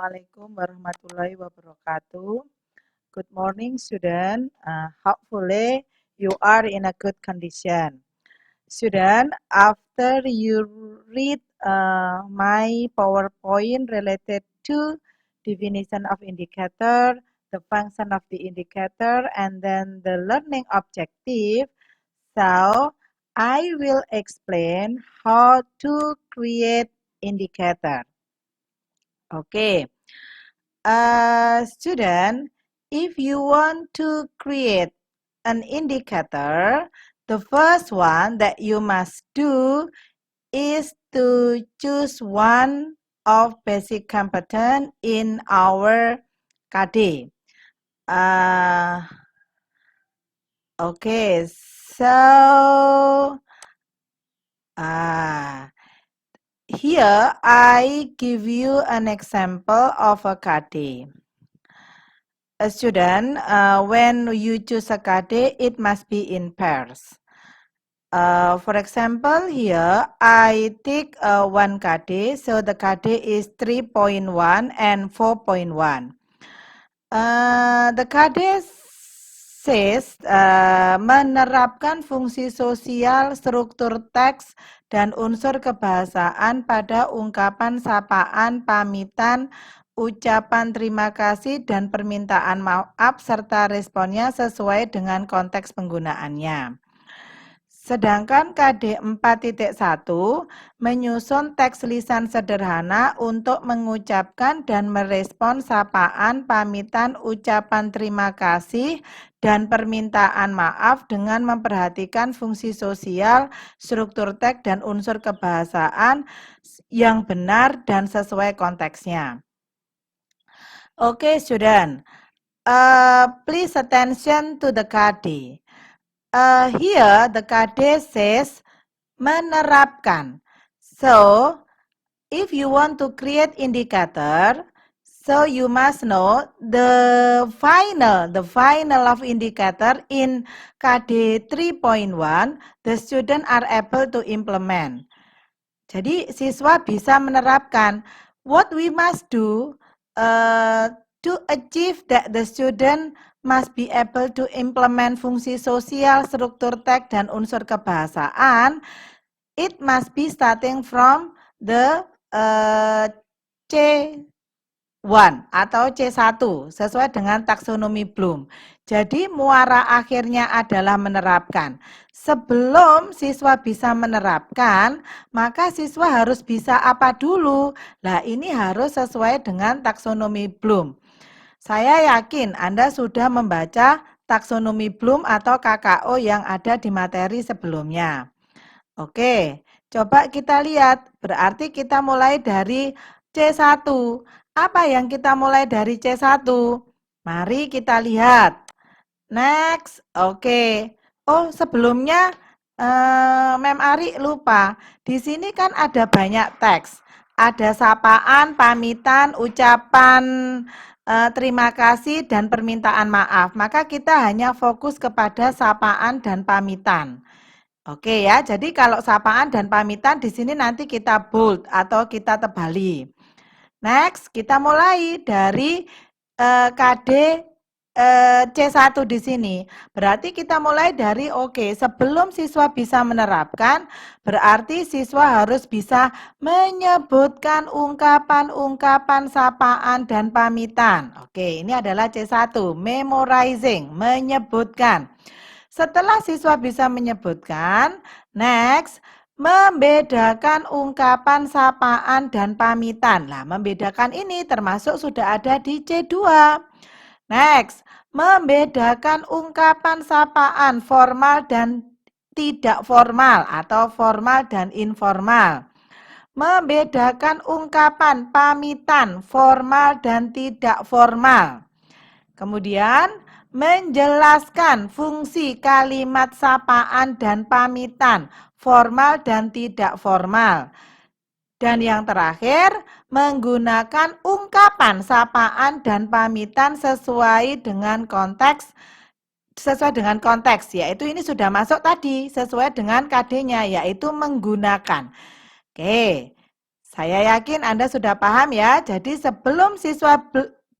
Assalamualaikum warahmatullahi wabarakatuh. Good morning, student. Hopefully, you are in a good condition. Student, after you read my PowerPoint related to definition of indicator, the function of the indicator, and then the learning objective, so I will explain how to create indicator. Okay. Student, if you want to create an indicator, the first one that you must do is to choose one of basic competence in our KD. Okay, so here I give you an example of a KD. A student, when you choose a KD, it must be in pairs. For example, here I take one KD, so the KD is 3.1 and 4.1. The KD says menerapkan fungsi sosial, struktur teks, dan unsur kebahasaan pada ungkapan sapaan, pamitan, ucapan terima kasih, dan permintaan maaf serta responnya sesuai dengan konteks penggunaannya. Sedangkan KD 4.1 menyusun teks lisan sederhana untuk mengucapkan dan merespon sapaan, pamitan, ucapan terima kasih, dan permintaan maaf dengan memperhatikan fungsi sosial, struktur teks, dan unsur kebahasaan yang benar dan sesuai konteksnya. Okay, student. Please attention to the KD. Here the KD says menerapkan. So, if you want to create indicator, so you must know the final of indicator in KD 3.1, the student are able to implement. Jadi siswa bisa menerapkan. What we must do to achieve that the student must be able to implement fungsi sosial, struktur teks, dan unsur kebahasaan. It must be starting from the C1 atau C1 sesuai dengan taksonomi Bloom. Jadi muara akhirnya adalah menerapkan. Sebelum siswa bisa menerapkan, maka siswa harus bisa apa dulu? Nah, ini harus sesuai dengan taksonomi Bloom. Saya yakin Anda sudah membaca taksonomi Bloom atau KKO yang ada di materi sebelumnya. Oke, coba kita lihat. Berarti kita mulai dari C1. Apa yang kita mulai dari C1? Mari kita lihat. Next, oke. Oh, sebelumnya Mem Ari lupa. Di sini kan ada banyak teks. Ada sapaan, pamitan, ucapan terima kasih, dan permintaan maaf. Maka kita hanya fokus kepada sapaan dan pamitan. Oke ya, jadi kalau sapaan dan pamitan di sini nanti kita bold atau kita tebali. Next, kita mulai dari KD C1 di sini. Berarti kita mulai dari sebelum siswa bisa menerapkan, berarti siswa harus bisa menyebutkan ungkapan-ungkapan sapaan dan pamitan. Oke, ini adalah C1, memorizing, menyebutkan. Setelah siswa bisa menyebutkan, next, membedakan ungkapan sapaan dan pamitan. Nah, membedakan ini termasuk sudah ada di C2. Next, membedakan ungkapan sapaan formal dan tidak formal atau formal dan informal. Membedakan ungkapan pamitan formal dan tidak formal. Kemudian, menjelaskan fungsi kalimat sapaan dan pamitan formal dan tidak formal. Dan yang terakhir, menggunakan ungkapan sapaan dan pamitan sesuai dengan konteks, yaitu ini sudah masuk tadi, sesuai dengan KD-nya, yaitu menggunakan. Oke, Saya yakin Anda sudah paham ya. Jadi sebelum siswa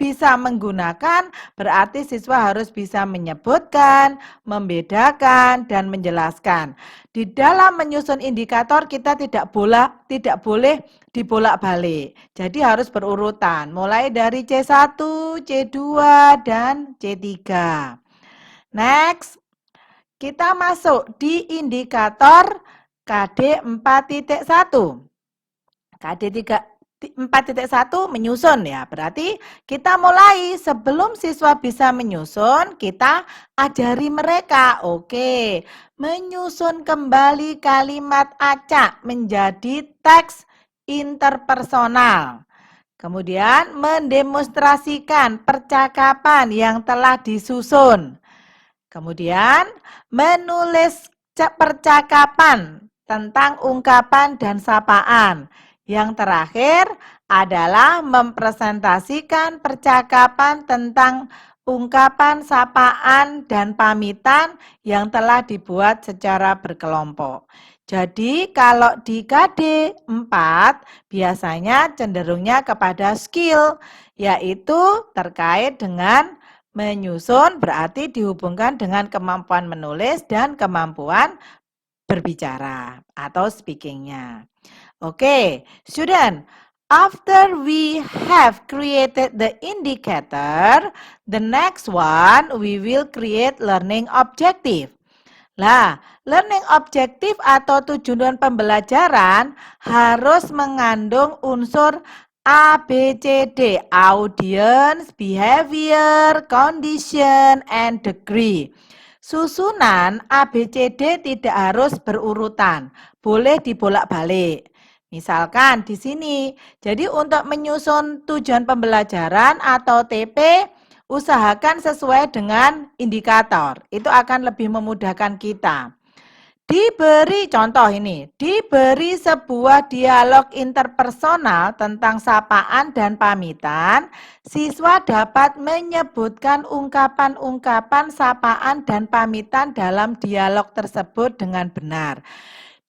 bisa menggunakan, berarti siswa harus bisa menyebutkan, membedakan, dan menjelaskan. Di dalam menyusun indikator kita tidak boleh dibolak-balik. Jadi harus berurutan, mulai dari C1, C2, dan C3. Next, kita masuk di indikator KD 4.1. KD 4.1 menyusun ya, berarti kita mulai sebelum siswa bisa menyusun, kita ajari mereka. Oke, menyusun kembali kalimat acak menjadi teks interpersonal. Kemudian mendemonstrasikan percakapan yang telah disusun. Kemudian menulis percakapan tentang ungkapan dan sapaan. Yang terakhir adalah mempresentasikan percakapan tentang ungkapan, sapaan, dan pamitan yang telah dibuat secara berkelompok. Jadi kalau di KD 4 biasanya cenderungnya kepada skill, yaitu terkait dengan menyusun, berarti dihubungkan dengan kemampuan menulis dan kemampuan berbicara atau speakingnya. Okay, student, after we have created the indicator, the next one we will create learning objective. Lah, learning objective atau tujuan pembelajaran harus mengandung unsur ABCD, audience, behavior, condition, and degree. Susunan ABCD tidak harus berurutan, boleh dibolak-balik. Misalkan di sini, jadi untuk menyusun tujuan pembelajaran atau TP, usahakan sesuai dengan indikator. Itu akan lebih memudahkan kita. Diberi contoh ini, diberi sebuah dialog interpersonal tentang sapaan dan pamitan, siswa dapat menyebutkan ungkapan-ungkapan sapaan dan pamitan dalam dialog tersebut dengan benar.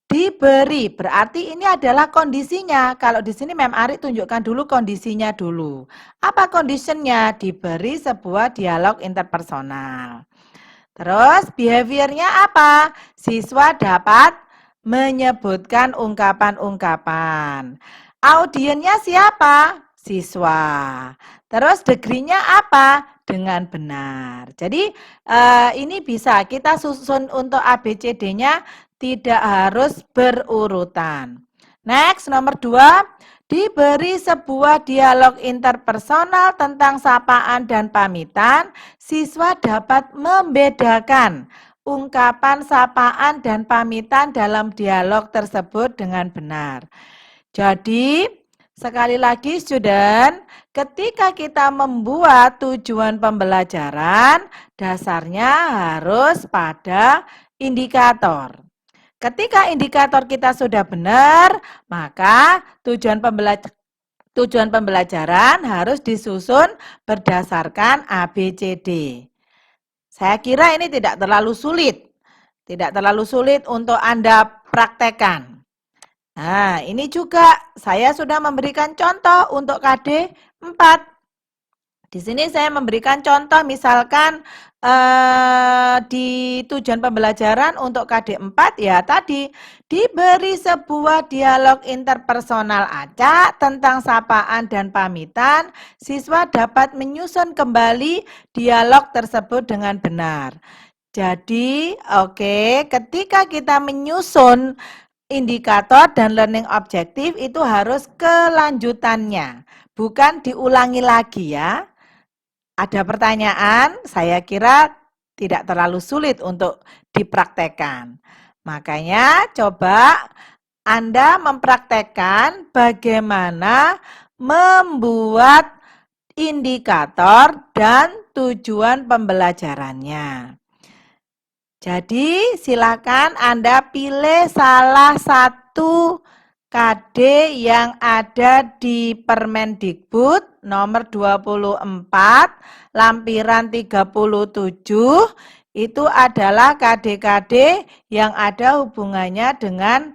Diberi, berarti ini adalah kondisinya. Kalau di sini Mem Ari tunjukkan dulu kondisinya dulu. Apa kondisinya? Diberi sebuah dialog interpersonal. Terus behaviornya apa? Siswa dapat menyebutkan ungkapan-ungkapan. Audiennya siapa? Siswa. Terus degree-nya apa? Dengan benar. Jadi ini bisa kita susun untuk ABCD-nya tidak harus berurutan. Next, nomor 2. Diberi sebuah dialog interpersonal tentang sapaan dan pamitan, siswa dapat membedakan ungkapan sapaan dan pamitan dalam dialog tersebut dengan benar. Jadi, sekali lagi student, ketika kita membuat tujuan pembelajaran, dasarnya harus pada indikator. Ketika indikator kita sudah benar, maka tujuan pembelajaran harus disusun berdasarkan ABCD. Saya kira ini tidak terlalu sulit. Tidak terlalu sulit untuk Anda praktekkan. Nah, ini juga saya sudah memberikan contoh untuk KD 4. Di sini saya memberikan contoh misalkan di tujuan pembelajaran untuk KD 4 ya tadi diberi sebuah dialog interpersonal acak tentang sapaan dan pamitan, siswa dapat menyusun kembali dialog tersebut dengan benar. Jadi, ketika kita menyusun indikator dan learning objective itu harus kelanjutannya, bukan diulangi lagi ya. Ada pertanyaan, saya kira tidak terlalu sulit untuk dipraktekkan. Makanya coba Anda mempraktekkan bagaimana membuat indikator dan tujuan pembelajarannya. Jadi silakan Anda pilih salah satu KD yang ada di Permendikbud nomor 24 lampiran 37 itu adalah KD-KD yang ada hubungannya dengan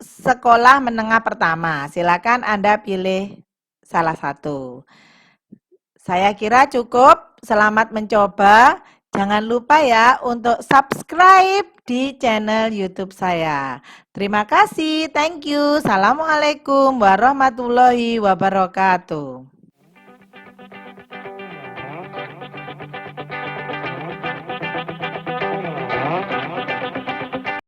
sekolah menengah pertama. Silakan Anda pilih salah satu. Saya kira cukup. Selamat mencoba. Jangan lupa ya untuk subscribe di channel YouTube saya. Terima kasih. Thank you. Assalamualaikum warahmatullahi wabarakatuh.